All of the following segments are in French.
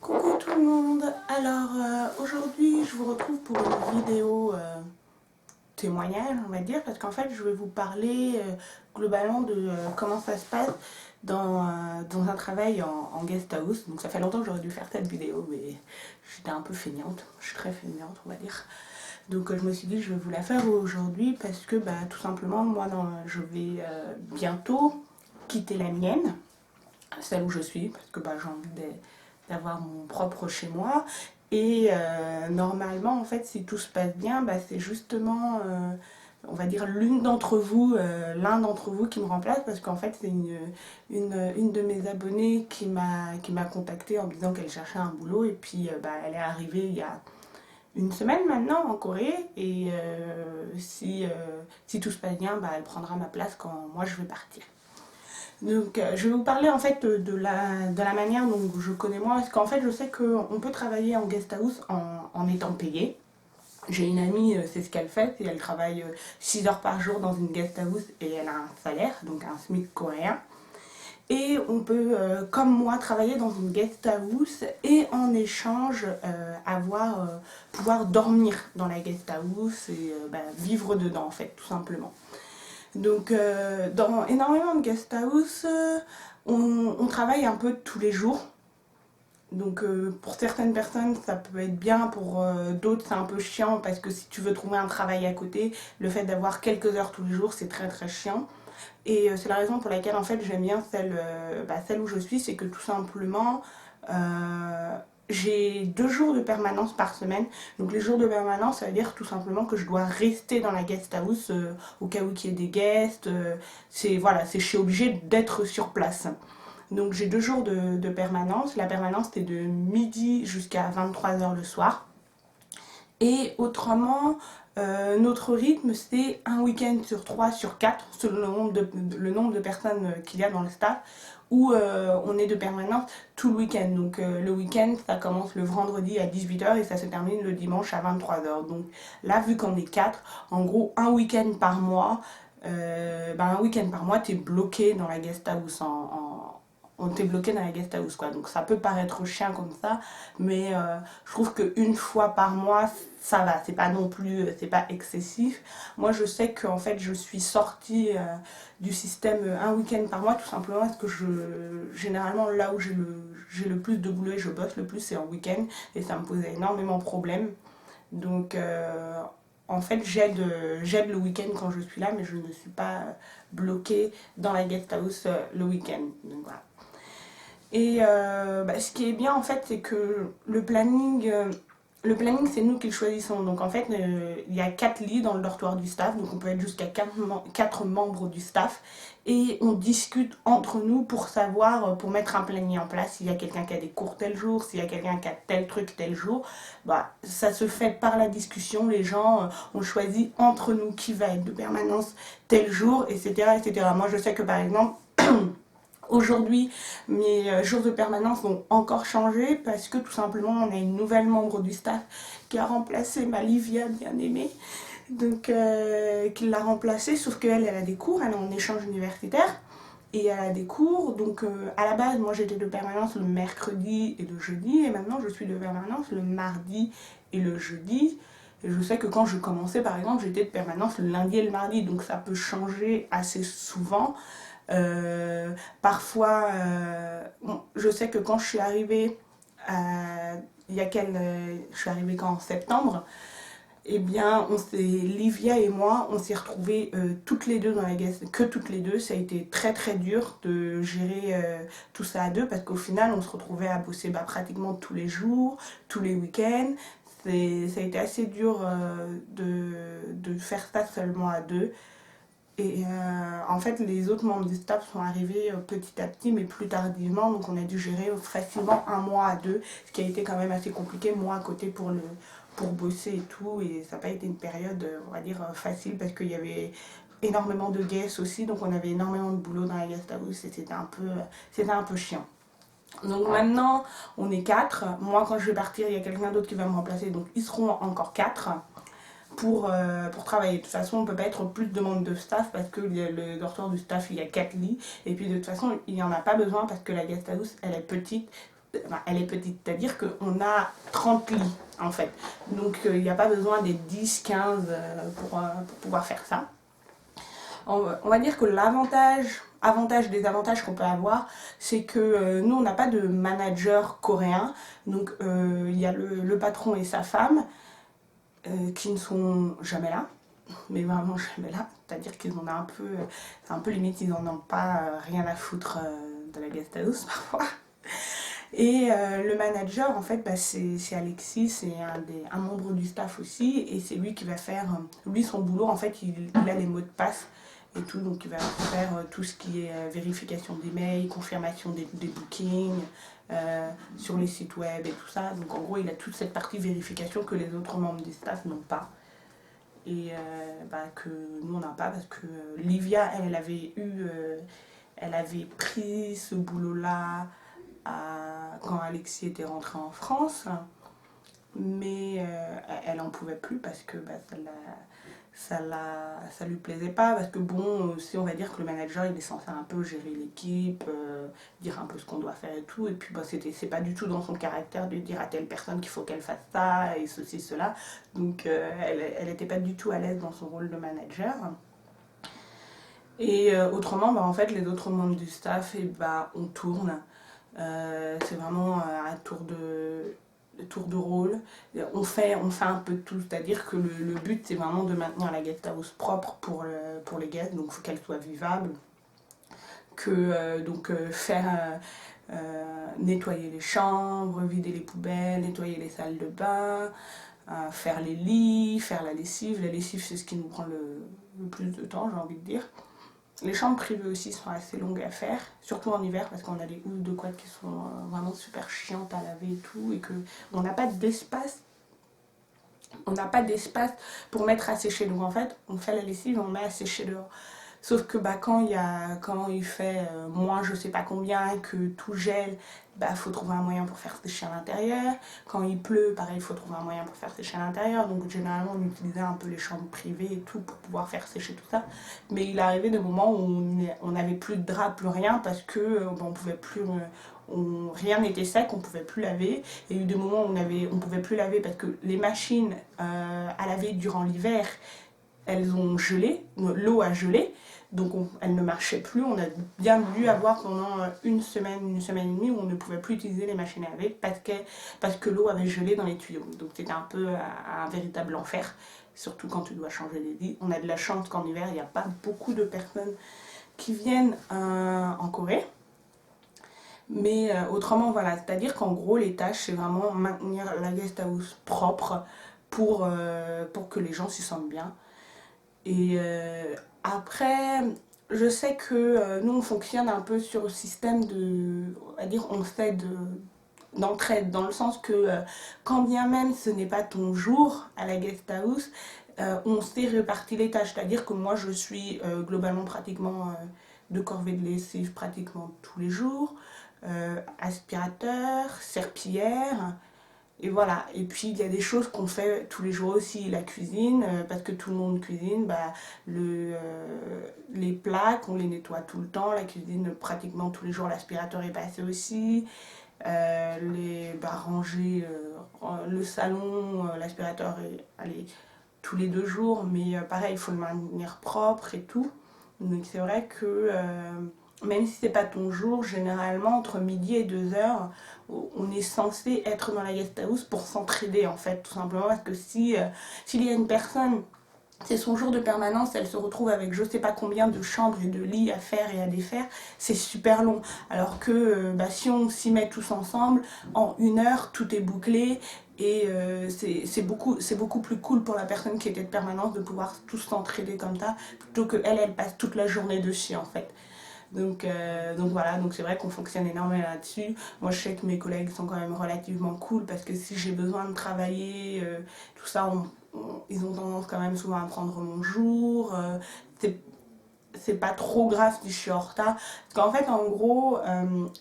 Coucou tout le monde. Alors aujourd'hui je vous retrouve pour une vidéo témoignage, on va dire, parce qu'en fait je vais vous parler globalement de comment ça se passe dans un travail en guest house. Donc ça fait longtemps que j'aurais dû faire cette vidéo, mais j'étais un peu feignante, je suis très feignante on va dire. Donc je me suis dit je vais vous la faire aujourd'hui parce que tout simplement moi je vais bientôt quitter la mienne, celle où je suis, parce que j'ai envie d'avoir mon propre chez moi. Et normalement, en fait, si tout se passe bien, c'est justement, on va dire, l'un d'entre vous qui me remplace, parce qu'en fait, c'est une de mes abonnées qui m'a contactée en me disant qu'elle cherchait un boulot, et puis elle est arrivée il y a une semaine maintenant en Corée, et si tout se passe bien, elle prendra ma place quand moi je vais partir. Donc, je vais vous parler en fait de la manière dont je connais moi, parce qu'en fait, je sais qu'on peut travailler en guest house en étant payé. J'ai une amie, c'est ce qu'elle fait, et elle travaille 6 heures par jour dans une guest house et elle a un salaire, donc un SMIC coréen. Et on peut, comme moi, travailler dans une guest house et en échange pouvoir dormir dans la guest house et vivre dedans en fait, tout simplement. Donc, dans énormément de guest house, on travaille un peu tous les jours. Donc, pour certaines personnes, ça peut être bien, pour d'autres, c'est un peu chiant parce que si tu veux trouver un travail à côté, le fait d'avoir quelques heures tous les jours, c'est très très chiant. Et c'est la raison pour laquelle en fait j'aime bien celle où je suis, c'est que tout simplement j'ai 2 jours de permanence par semaine. Donc les jours de permanence, ça veut dire tout simplement que je dois rester dans la guest house au cas où il y ait des guests. Je suis obligée d'être sur place. Donc j'ai 2 jours de permanence. La permanence c'est de midi jusqu'à 23 h le soir. Et autrement, notre rythme, c'est un week-end sur 3, sur 4, selon le nombre de personnes qu'il y a dans le staff, où on est de permanence tout le week-end. Donc le week-end, ça commence le vendredi à 18 h et ça se termine le dimanche à 23 h. Donc là, vu qu'on est 4, en gros, un week-end par mois, t'es bloqué dans la guest house on t'est bloqué dans la guest house quoi. Donc ça peut paraître chiant comme ça, mais je trouve qu'une fois par mois ça va, c'est pas non plus, c'est pas excessif. Moi je sais qu'en fait je suis sortie du système un week-end par mois tout simplement parce que généralement là où j'ai le plus de boulot et je bosse le plus c'est en week-end et ça me posait énormément de problèmes. Donc en fait j'aide le week-end quand je suis là, mais je ne suis pas bloquée dans la guest house le week-end. Donc voilà. Et ce qui est bien en fait, c'est que le planning c'est nous qui le choisissons. Donc en fait, il y a 4 lits dans le dortoir du staff, donc on peut être jusqu'à 4 membres du staff. Et on discute entre nous pour savoir, pour mettre un planning en place. S'il y a quelqu'un qui a des cours tel jour, s'il y a quelqu'un qui a tel truc tel jour, ça se fait par la discussion. Les gens ont choisi entre nous qui va être de permanence tel jour, etc. etc. Moi je sais que par exemple, aujourd'hui, mes jours de permanence vont encore changer parce que tout simplement, on a une nouvelle membre du staff qui a remplacé ma Livia bien aimée. Donc, qui l'a remplacée, sauf qu'elle, elle a des cours, elle est en échange universitaire et elle a des cours. Donc, à la base, moi j'étais de permanence le mercredi et le jeudi, et maintenant je suis de permanence le mardi et le jeudi. Et je sais que quand je commençais, par exemple, j'étais de permanence le lundi et le mardi, donc ça peut changer assez souvent. Parfois, je sais que quand je suis arrivée, je suis arrivée quand en septembre, eh bien, Livia et moi, on s'est retrouvées toutes les deux dans la guest, que toutes les deux. Ça a été très très dur de gérer tout ça à deux parce qu'au final, on se retrouvait à bosser pratiquement tous les jours, tous les week-ends. Ça a été assez dur de faire ça seulement à deux. Et en fait, les autres membres du staff sont arrivés petit à petit, mais plus tardivement. Donc, on a dû gérer facilement un mois à deux, ce qui a été quand même assez compliqué, moi, à côté, pour bosser et tout. Et ça n'a pas été une période, on va dire, facile, parce qu'il y avait énormément de guests aussi. Donc, on avait énormément de boulot dans la guest house et c'était un peu chiant. Donc maintenant, on est 4. Moi, quand je vais partir, il y a quelqu'un d'autre qui va me remplacer. Donc, ils seront encore 4 pour travailler. De toute façon, on ne peut pas être plus de membres de staff parce que le dortoir du staff, il y a 4 lits. Et puis de toute façon, il n'y en a pas besoin parce que la guest house, elle est petite. Enfin, elle est petite, c'est-à-dire qu'on a 30 lits en fait. Donc il n'y a pas besoin des 10, 15 pour pouvoir faire ça. On va dire que avantage des avantages qu'on peut avoir, c'est que nous, on n'a pas de manager coréen. Donc il y a le patron et sa femme qui ne sont jamais là, mais vraiment jamais là. C'est-à-dire qu'ils en ont c'est un peu limite, ils n'en ont pas rien à foutre de la guest house parfois. Et le manager, en fait, bah, c'est Alexis, c'est un membre du staff aussi, et c'est lui qui va faire, lui son boulot, en fait, il a les mots de passe et tout, donc il va faire tout ce qui est vérification des mails, confirmation des bookings, sur les sites web et tout ça. Donc en gros, il a toute cette partie vérification que les autres membres du staff n'ont pas. Et bah, que nous, on n'a pas, parce que Livia, elle avait pris ce boulot-là quand Alexis était rentré en France, mais elle n'en pouvait plus parce que bah, ça lui plaisait pas, parce que bon, si on va dire que le manager il est censé un peu gérer l'équipe, dire un peu ce qu'on doit faire et tout, et puis bah, c'est pas du tout dans son caractère de dire à telle personne qu'il faut qu'elle fasse ça et ceci, cela, donc elle était pas du tout à l'aise dans son rôle de manager. Et autrement, bah, en fait, les autres membres du staff, et bah, on tourne. C'est vraiment un tour de rôle. On fait un peu de tout, c'est-à-dire que le but c'est vraiment de maintenir la guest house propre pour les guests, donc il faut qu'elle soit vivable. Faire nettoyer les chambres, vider les poubelles, nettoyer les salles de bain, faire les lits, faire la lessive. La lessive, c'est ce qui nous prend le plus de temps, j'ai envie de dire. Les chambres privées aussi sont assez longues à faire, surtout en hiver parce qu'on a des houses de couette qui sont vraiment super chiantes à laver et tout, et qu'on n'a pas d'espace. On n'a pas d'espace pour mettre à sécher. Donc en fait, on fait la lessive et on met à sécher dehors. Sauf que bah, quand il fait moins je sais pas combien, que tout gèle, bah faut trouver un moyen pour faire sécher à l'intérieur. Quand il pleut, pareil, il faut trouver un moyen pour faire sécher à l'intérieur. Donc généralement on utilisait un peu les chambres privées et tout pour pouvoir faire sécher tout ça. Mais il est arrivé des moments où on n'avait plus de drap, plus rien, parce que on pouvait plus... rien n'était sec, on ne pouvait plus laver. Il y a eu des moments où on ne pouvait plus laver parce que les machines à laver durant l'hiver, elles ont gelé, l'eau a gelé, donc elle ne marchait plus. On a bien dû avoir pendant une semaine et demie où on ne pouvait plus utiliser les machines à laver parce que l'eau avait gelé dans les tuyaux. Donc c'était un peu un véritable enfer, surtout quand tu dois changer les lits. On a de la chance qu'en hiver, il n'y a pas beaucoup de personnes qui viennent en Corée. Mais autrement, voilà, c'est-à-dire qu'en gros, les tâches, c'est vraiment maintenir la guest house propre pour que les gens s'y sentent bien. Et après, je sais que nous, on fonctionne un peu sur le système on fait d'entraide, dans le sens que quand bien même ce n'est pas ton jour à la guest house, on s'est réparti les tâches. C'est-à-dire que moi, je suis globalement pratiquement de corvée de lessive pratiquement tous les jours, aspirateur, serpillière. Et voilà, et puis il y a des choses qu'on fait tous les jours aussi, la cuisine, parce que tout le monde cuisine, bah, les plaques, on les nettoie tout le temps, la cuisine pratiquement tous les jours, l'aspirateur est passé aussi, ranger le salon, l'aspirateur est allez, tous les 2 jours, mais pareil, il faut le maintenir propre et tout. Donc c'est vrai que même si c'est pas ton jour, généralement entre midi et 2h, on est censé être dans la guest house pour s'entraider en fait, tout simplement, parce que s'il y a une personne, c'est son jour de permanence, elle se retrouve avec je sais pas combien de chambres et de lits à faire et à défaire, c'est super long. Alors que si on s'y met tous ensemble, en 1 heure, tout est bouclé. Et c'est beaucoup plus cool pour la personne qui était de permanence de pouvoir tous s'entraider comme ça, plutôt qu'elle passe toute la journée dessus en fait. Donc voilà, donc c'est vrai qu'on fonctionne énormément là-dessus. Moi je sais que mes collègues sont quand même relativement cool parce que si j'ai besoin de travailler, tout ça, ils ont tendance quand même souvent à prendre mon jour. C'est pas trop grave si je suis en retard. Parce qu'en fait, en gros,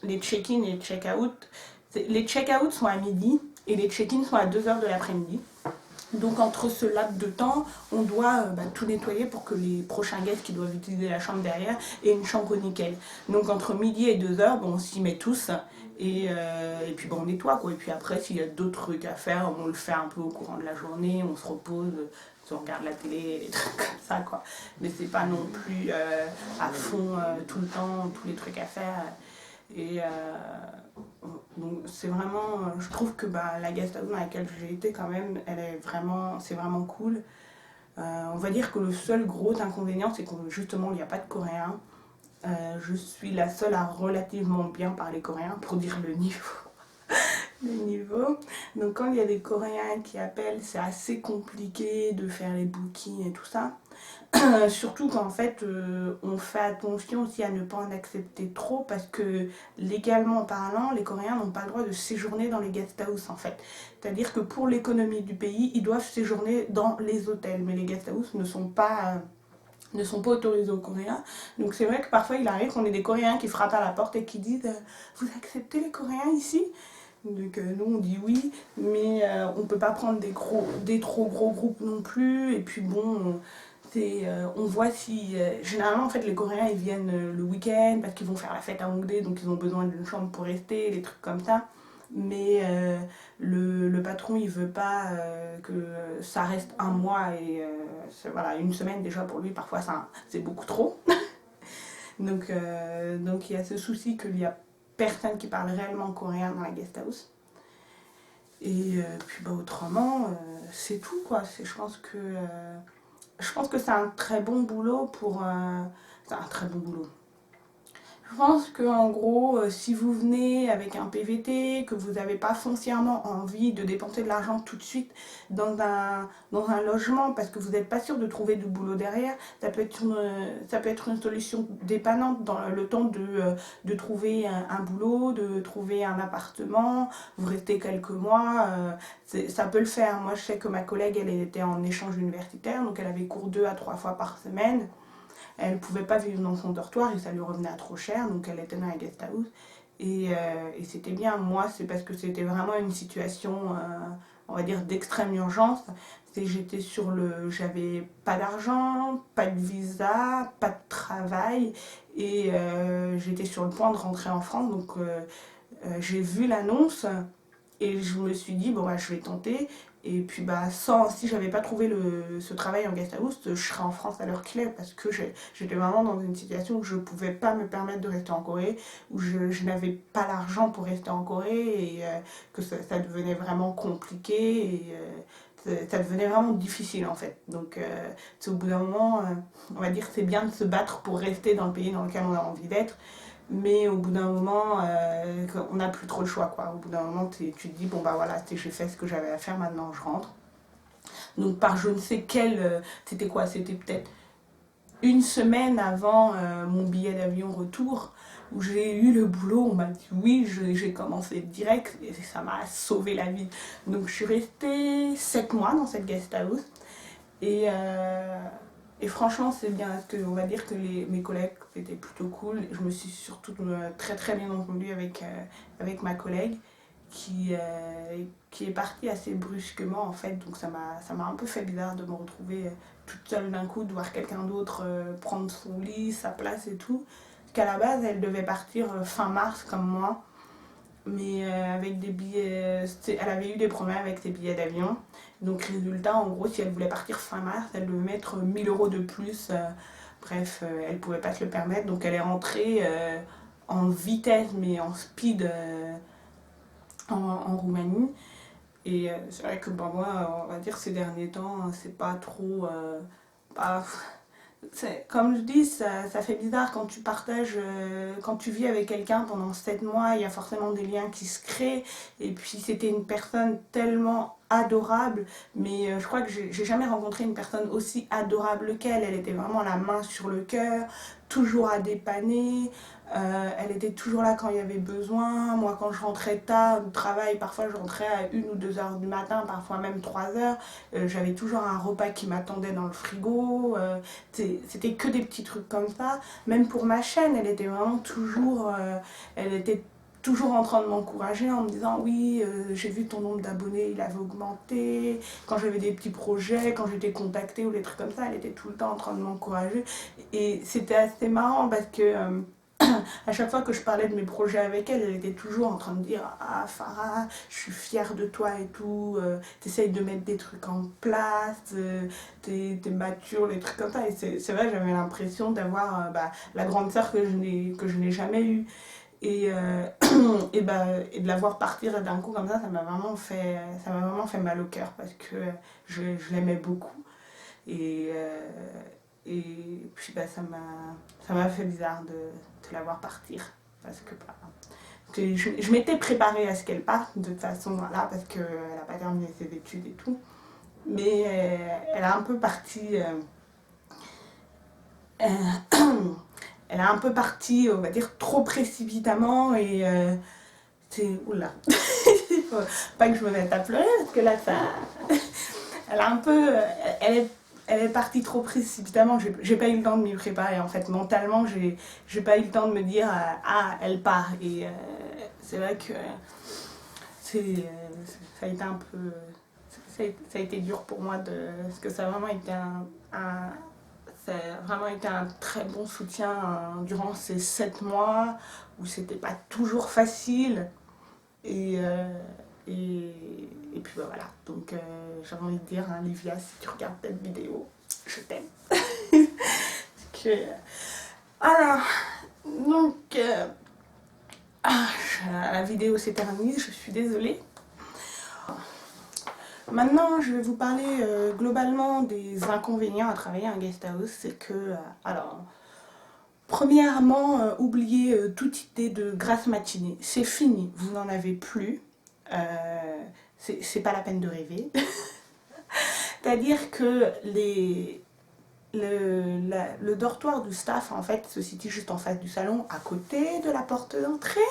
les check-in et les check-out, les check-out sont à midi et les check-in sont à 2h de l'après-midi. Donc entre ce laps de temps, on doit tout nettoyer pour que les prochains guests qui doivent utiliser la chambre derrière aient une chambre nickel. Donc entre midi et 2 heures, bon, on s'y met tous et puis bon, on nettoie quoi. Et puis après, s'il y a d'autres trucs à faire, on le fait un peu au courant de la journée, on se repose, on regarde la télé, des trucs comme ça quoi. Mais c'est pas non plus à fond tout le temps, tous les trucs à faire. Et donc c'est vraiment, je trouve que la guest house dans laquelle j'ai été quand même, c'est vraiment cool. On va dire que le seul gros inconvénient, c'est que justement il n'y a pas de coréen. Je suis la seule à relativement bien parler coréen pour dire le niveau. Le niveau. Donc quand il y a des Coréens qui appellent, c'est assez compliqué de faire les bookings et tout ça. Surtout qu'en fait, on fait attention aussi à ne pas en accepter trop parce que légalement parlant, les Coréens n'ont pas le droit de séjourner dans les guest houses en fait. C'est-à-dire que pour l'économie du pays, ils doivent séjourner dans les hôtels, mais les guest houses ne sont pas autorisés aux Coréens. Donc c'est vrai que parfois il arrive qu'on ait des Coréens qui frappent à la porte et qui disent vous acceptez les Coréens ici? Donc nous on dit oui, mais on peut pas prendre des trop gros groupes non plus. Et puis bon, on voit si... généralement en fait les Coréens ils viennent le week-end parce qu'ils vont faire la fête à Hongdae, donc ils ont besoin d'une chambre pour rester, des trucs comme ça. Mais le patron il veut pas que ça reste un mois et voilà, une semaine déjà pour lui parfois c'est beaucoup trop. Donc il y a ce souci qu'il y a personne qui parle réellement coréen dans la guest house. Et puis autrement, c'est tout quoi. Je pense que c'est un très bon boulot pour... c'est un très bon boulot. Je pense qu'en gros, si vous venez avec un PVT, que vous n'avez pas foncièrement envie de dépenser de l'argent tout de suite dans un logement parce que vous n'êtes pas sûr de trouver du boulot derrière, ça peut être une solution dépannante dans le temps de trouver un boulot, de trouver un appartement, vous restez quelques mois, ça peut le faire. Moi je sais que ma collègue elle était en échange universitaire, donc elle avait cours 2 à 3 fois par semaine. Elle ne pouvait pas vivre dans son dortoir et ça lui revenait à trop cher, donc elle était dans la guest house. Et c'était bien. Moi, c'est parce que c'était vraiment une situation, on va dire, d'extrême urgence. J'avais pas d'argent, pas de visa, pas de travail et j'étais sur le point de rentrer en France. Donc j'ai vu l'annonce et je me suis dit, bon, je vais tenter. Et puis, si j'avais pas trouvé ce travail en guest house, je serais en France à l'heure qu'il est parce que j'étais vraiment dans une situation où je pouvais pas me permettre de rester en Corée, où je n'avais pas l'argent pour rester en Corée et que ça devenait vraiment compliqué et ça devenait vraiment difficile en fait. Donc, au bout d'un moment, on va dire que c'est bien de se battre pour rester dans le pays dans lequel on a envie d'être. Mais au bout d'un moment, on n'a plus trop le choix quoi. Au bout d'un moment, tu te dis bon voilà, j'ai fait ce que j'avais à faire, maintenant je rentre. Donc par je ne sais quel, c'était quoi, c'était peut-être une semaine avant mon billet d'avion retour où j'ai eu le boulot, on m'a dit oui, j'ai commencé direct et ça m'a sauvé la vie. Donc je suis restée 7 mois dans cette guest house et franchement, c'est bien, parce qu'on va dire que mes collègues étaient plutôt cool. Je me suis surtout très très bien entendue avec ma collègue qui est partie assez brusquement en fait. Donc ça m'a un peu fait bizarre de me retrouver toute seule d'un coup, de voir quelqu'un d'autre prendre son lit, sa place et tout. Parce qu'à la base, elle devait partir fin mars comme moi. Mais avec des billets, elle avait eu des problèmes avec ses billets d'avion. Donc résultat, en gros, si elle voulait partir fin mars, elle devait mettre 1 000 € de plus. Bref, elle ne pouvait pas se le permettre. Donc elle est rentrée en vitesse, mais en speed en Roumanie. Et c'est vrai que moi, on va dire ces derniers temps, c'est pas trop... pas- comme je dis, ça fait bizarre quand tu partages, quand tu vis avec quelqu'un pendant 7 mois, il y a forcément des liens qui se créent. Et puis c'était une personne tellement adorable, mais je crois que j'ai jamais rencontré une personne aussi adorable qu'elle. Elle était vraiment la main sur le cœur, toujours à dépanner. Elle était toujours là quand il y avait besoin. Moi, quand je rentrais tard du travail, parfois je rentrais à 1 ou 2 heures du matin, parfois même 3 heures. J'avais toujours un repas qui m'attendait dans le frigo. C'était que des petits trucs comme ça. Même pour ma chaîne, elle était vraiment toujours... elle était toujours en train de m'encourager en me disant oui, j'ai vu ton nombre d'abonnés, il avait augmenté, quand j'avais des petits projets, quand j'étais contactée ou des trucs comme ça, elle était tout le temps en train de m'encourager. Et c'était assez marrant parce que à chaque fois que je parlais de mes projets avec elle, elle était toujours en train de dire ah Farah, je suis fière de toi et tout, t'essayes de mettre des trucs en place, t'es mature, les trucs comme ça. Et c'est vrai, j'avais l'impression d'avoir la grande sœur que je n'ai jamais eue. Et, et de la voir partir d'un coup comme ça ça m'a vraiment fait mal au cœur parce que je l'aimais beaucoup. Et, puis ça m'a fait bizarre de la voir partir. Parce que je m'étais préparée à ce qu'elle parte de toute façon, voilà, parce qu'elle n'a pas terminé ses études et tout. Mais elle a un peu parti. Elle a un peu parti, on va dire, trop précipitamment et c'est. Oula! Il faut pas que je me mette à pleurer parce que là, ça. Elle a un peu. Elle est partie trop précipitamment. J'ai pas eu le temps de m'y préparer en fait. Mentalement, j'ai pas eu le temps de me dire ah, elle part. Et c'est vrai que ça a été un peu. Ça a été dur pour moi parce que ça a vraiment été ça a vraiment été un très bon soutien durant ces 7 mois où c'était pas toujours facile. Et, et puis voilà. Donc j'avais envie de dire, hein, Livia, si tu regardes cette vidéo, je t'aime. que, alors, donc, la vidéo s'éternise, je suis désolée. Maintenant, je vais vous parler globalement des inconvénients à travailler en guest house. C'est que, alors, premièrement, oubliez toute idée de grasse matinée. C'est fini, vous n'en avez plus. C'est pas la peine de rêver. C'est-à-dire que le dortoir du staff, en fait, se situe juste en face du salon, à côté de la porte d'entrée.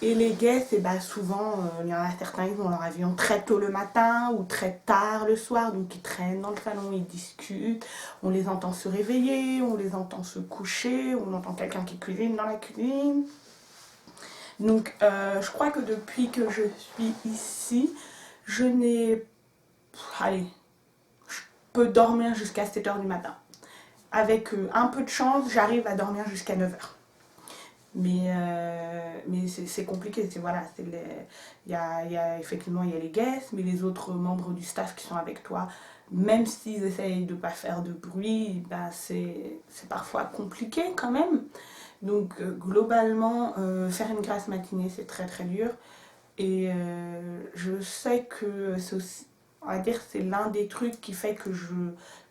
Et les guests, et bah souvent, il y en a certains, ils ont leur avion très tôt le matin ou très tard le soir, donc ils traînent dans le salon, ils discutent, on les entend se réveiller, on les entend se coucher, on entend quelqu'un qui cuisine dans la cuisine. Donc je crois que depuis que je suis ici, je n'ai... Allez, je peux dormir jusqu'à 7h du matin. Avec un peu de chance, j'arrive à dormir jusqu'à 9h. Mais c'est compliqué, voilà, effectivement il y a les guests, mais les autres membres du staff qui sont avec toi, même s'ils essayent de ne pas faire de bruit, bah c'est parfois compliqué quand même. Donc globalement, faire une grasse matinée c'est très très dur. Et je sais que c'est aussi, on va dire, c'est l'un des trucs qui fait que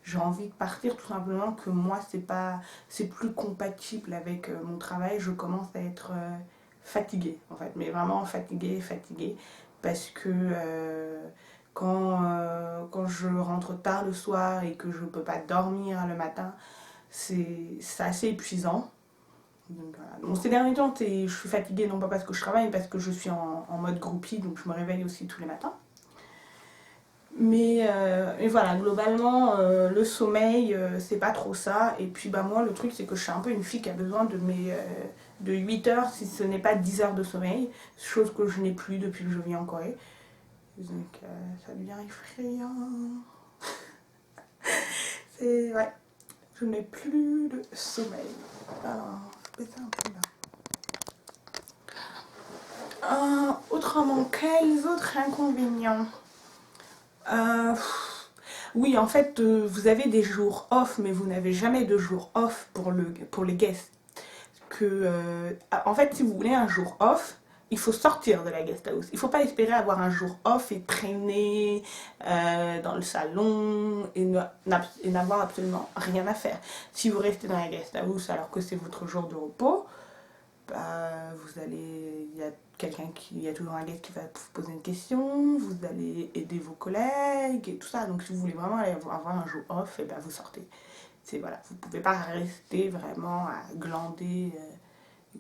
j'ai envie de partir, tout simplement que moi c'est plus compatible avec mon travail. Je commence à être fatiguée en fait, mais vraiment fatiguée parce que quand je rentre tard le soir et que je ne peux pas dormir le matin, c'est assez épuisant. Donc, voilà. Bon, ces derniers temps, je suis fatiguée non pas parce que je travaille, mais parce que je suis en mode groupie, donc je me réveille aussi tous les matins. Mais voilà, globalement, le sommeil, c'est pas trop ça. Et puis bah, moi, le truc, c'est que je suis un peu une fille qui a besoin de 8 heures, si ce n'est pas 10 heures de sommeil, chose que je n'ai plus depuis que je vis en Corée. Donc ça devient effrayant. Ouais, je n'ai plus de sommeil. Alors, je vais un peu là. Autrement, quels autres inconvénients? Oui, en fait, vous avez des jours off, mais vous n'avez jamais de jours off pour les guests. En fait, si vous voulez un jour off, il faut sortir de la guest house. Il ne faut pas espérer avoir un jour off et traîner dans le salon et n'avoir absolument rien à faire. Si vous restez dans la guest house alors que c'est votre jour de repos, bah, il y a toujours un guest qui va vous poser une question, vous allez aider vos collègues et tout ça. Donc si vous voulez vraiment avoir un jour off, et ben vous sortez. Voilà, vous ne pouvez pas rester vraiment à glander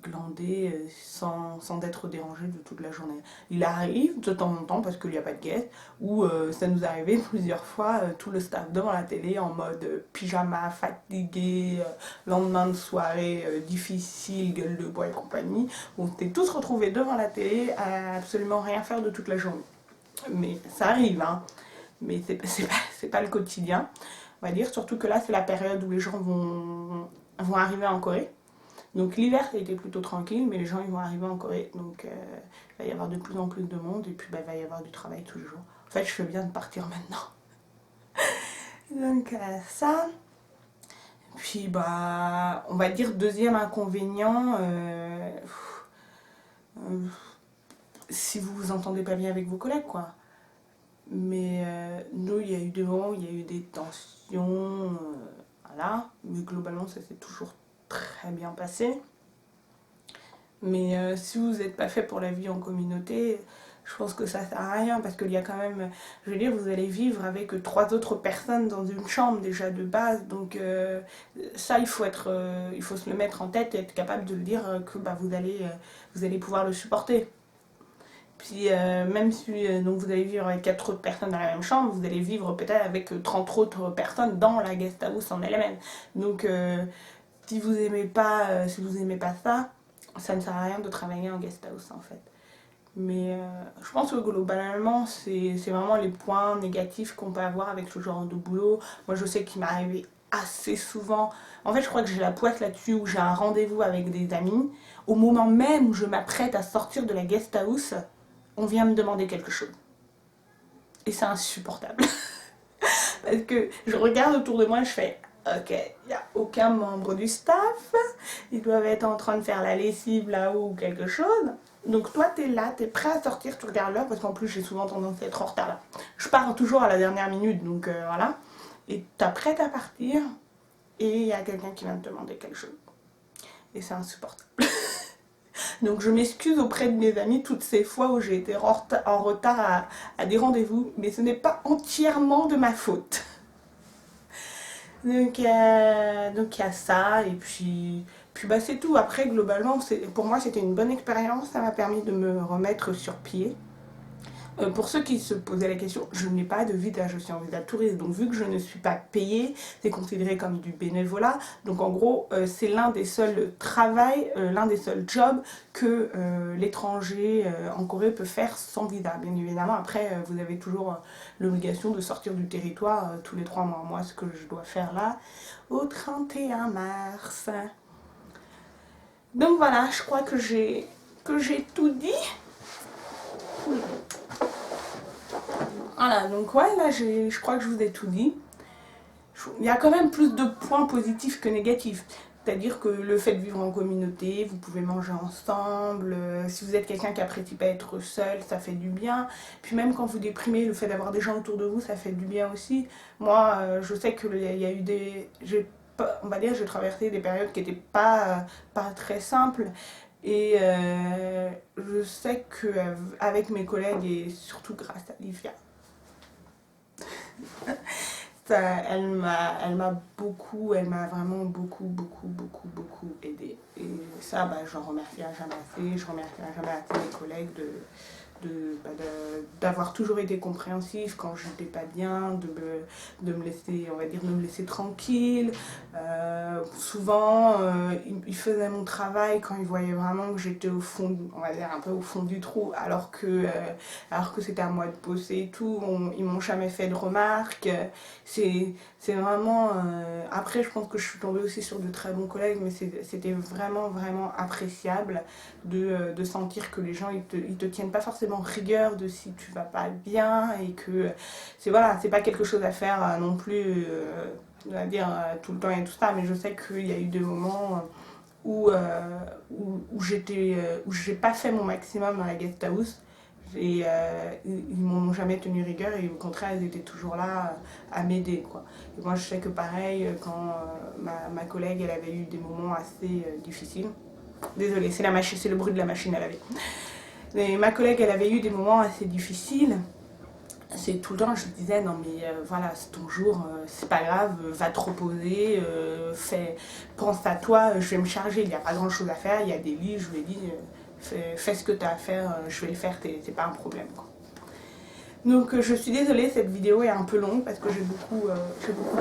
glander sans être dérangé de toute la journée. Il arrive de temps en temps, parce qu'il n'y a pas de guest, où ça nous est arrivé plusieurs fois, tout le staff devant la télé en mode pyjama, fatigué, lendemain de soirée difficile, gueule de bois et compagnie. On s'était tous retrouvés devant la télé à absolument rien faire de toute la journée. Mais ça arrive, hein. Mais c'est pas le quotidien, on va dire. Surtout que là, c'est la période où les gens vont arriver en Corée. Donc l'hiver, ça a été plutôt tranquille, mais les gens ils vont arriver en Corée. Donc il va y avoir de plus en plus de monde et puis bah, il va y avoir du travail tous les jours. En fait, je fais bien de partir maintenant. Donc ça. Puis bah, on va dire deuxième inconvénient, si vous vous entendez pas bien avec vos collègues, quoi. Mais nous, il y a eu des moments où il y a eu des tensions, voilà. Mais globalement, ça s'est toujours très bien passé. Mais si vous n'êtes pas fait pour la vie en communauté, je pense que ça sert à rien parce qu'il y a quand même, je veux dire, vous allez vivre avec 3 autres personnes dans une chambre déjà de base. Donc ça, il faut se le mettre en tête et être capable de le dire que bah, vous allez pouvoir le supporter. Puis même si donc vous allez vivre avec 4 autres personnes dans la même chambre, vous allez vivre peut-être avec 30 autres personnes dans la guest house en elle-même. Donc si vous aimez pas ça ne sert à rien de travailler en guest house en fait. Mais je pense que globalement, c'est vraiment les points négatifs qu'on peut avoir avec ce genre de boulot. Moi, je sais qu'il m'est arrivé assez souvent. En fait, je crois que j'ai la poisse là-dessus où j'ai un rendez-vous avec des amis. Au moment même où je m'apprête à sortir de la guest house, on vient me demander quelque chose. Et c'est insupportable. Parce que je regarde autour de moi et je fais ok, il n'y a aucun membre du staff. Ils doivent être en train de faire la lessive là-haut ou quelque chose. Donc toi, t'es là, t'es prêt à sortir, tu regardes l'heure, parce qu'en plus, j'ai souvent tendance à être en retard là. Je pars toujours à la dernière minute, donc voilà. Et t'apprêtes à partir, et il y a quelqu'un qui vient te demander quelque chose. Et c'est insupportable. Donc je m'excuse auprès de mes amis toutes ces fois où j'ai été en retard à des rendez-vous, mais ce n'est pas entièrement de ma faute. Donc il y a ça, et puis bah, c'est tout. Après, globalement, pour moi, c'était une bonne expérience. Ça m'a permis de me remettre sur pied. Pour ceux qui se posaient la question, je n'ai pas de visa, je suis en visa touriste. Donc, vu que je ne suis pas payée, c'est considéré comme du bénévolat. Donc, en gros, c'est l'un des seuls travails, l'un des seuls jobs que l'étranger en Corée peut faire sans visa. Bien évidemment, après, vous avez toujours l'obligation de sortir du territoire tous les 3 mois. Moi, ce que je dois faire là, au 31 mars. Donc voilà, je crois que j'ai tout dit. Voilà, donc ouais, là je crois que je vous ai tout dit. Il y a quand même plus de points positifs que négatifs. C'est-à-dire que le fait de vivre en communauté, vous pouvez manger ensemble, si vous êtes quelqu'un qui apprécie pas être seul, ça fait du bien. Puis même quand vous déprimez, le fait d'avoir des gens autour de vous, ça fait du bien aussi. Moi, je sais qu'il y a eu on va dire, j'ai traversé des périodes qui n'étaient pas très simples. Et je sais qu'avec mes collègues et surtout grâce à Livia, elle m'a vraiment beaucoup aidé. Et ça, bah, j'en remercierai jamais assez. Je remercierai jamais assez mes collègues d'avoir toujours été compréhensifs quand je n'étais pas bien, de me laisser, on va dire, de me laisser tranquille. Souvent, ils faisaient mon travail quand ils voyaient vraiment que j'étais au fond, on va dire un peu au fond du trou, alors que c'était à moi de bosser et tout. Ils m'ont jamais fait de remarques. C'est vraiment... Après, je pense que je suis tombée aussi sur de très bons collègues, mais c'était vraiment appréciable de sentir que les gens, ils te tiennent pas forcément rigueur de si tu vas pas bien, et que c'est pas quelque chose à faire non plus, on va dire, tout le temps et tout ça, mais je sais qu'il y a eu des moments où j'ai pas fait mon maximum dans la guest house. Et ils m'ont jamais tenu rigueur, et au contraire ils étaient toujours là à m'aider, quoi. Et moi je sais que pareil, quand ma collègue elle avait eu des moments assez difficiles, désolée, c'est le bruit de la machine à laver, mais ma collègue elle avait eu des moments assez difficiles, c'est tout le temps, je lui disais, non mais voilà, c'est ton jour, c'est pas grave, va te reposer, pense à toi, je vais me charger, il n'y a pas grand chose à faire, il y a des lits, je lui ai dit, fais ce que tu as à faire, je vais le faire, c'est pas un problème, quoi. Donc je suis désolée, cette vidéo est un peu longue parce que j'ai beaucoup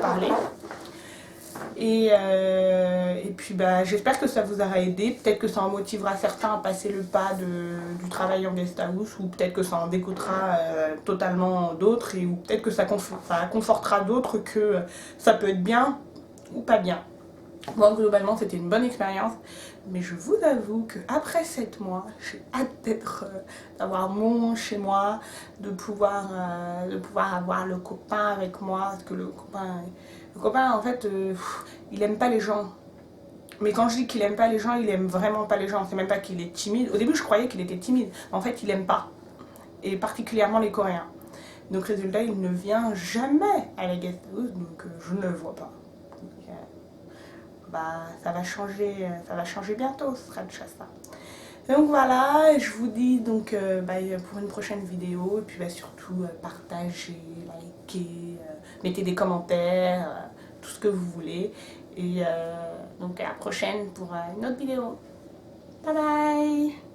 parlé. Et puis bah, j'espère que ça vous aura aidé. Peut-être que ça en motivera certains à passer le pas du travail en guest house, ou peut-être que ça en dégoûtera totalement d'autres, ou peut-être que ça confortera d'autres que ça peut être bien ou pas bien. Bon, globalement, c'était une bonne expérience, mais je vous avoue qu'après 7 mois, j'ai hâte d'avoir mon chez moi, de pouvoir avoir le copain avec moi, parce que le copain en fait, il aime pas les gens. Mais quand je dis qu'il aime pas les gens, il aime vraiment pas les gens. C'est même pas qu'il est timide. Au début, je croyais qu'il était timide. En fait, il aime pas. Et particulièrement les Coréens. Donc, résultat, il ne vient jamais à la guest house, donc je ne le vois pas. Donc, bah, ça va changer bientôt, ce sera de ça. Donc voilà, je vous dis donc bah, pour une prochaine vidéo, et puis bah, surtout partagez, likez, mettez des commentaires, tout ce que vous voulez. Et donc à la prochaine pour une autre vidéo. Bye bye!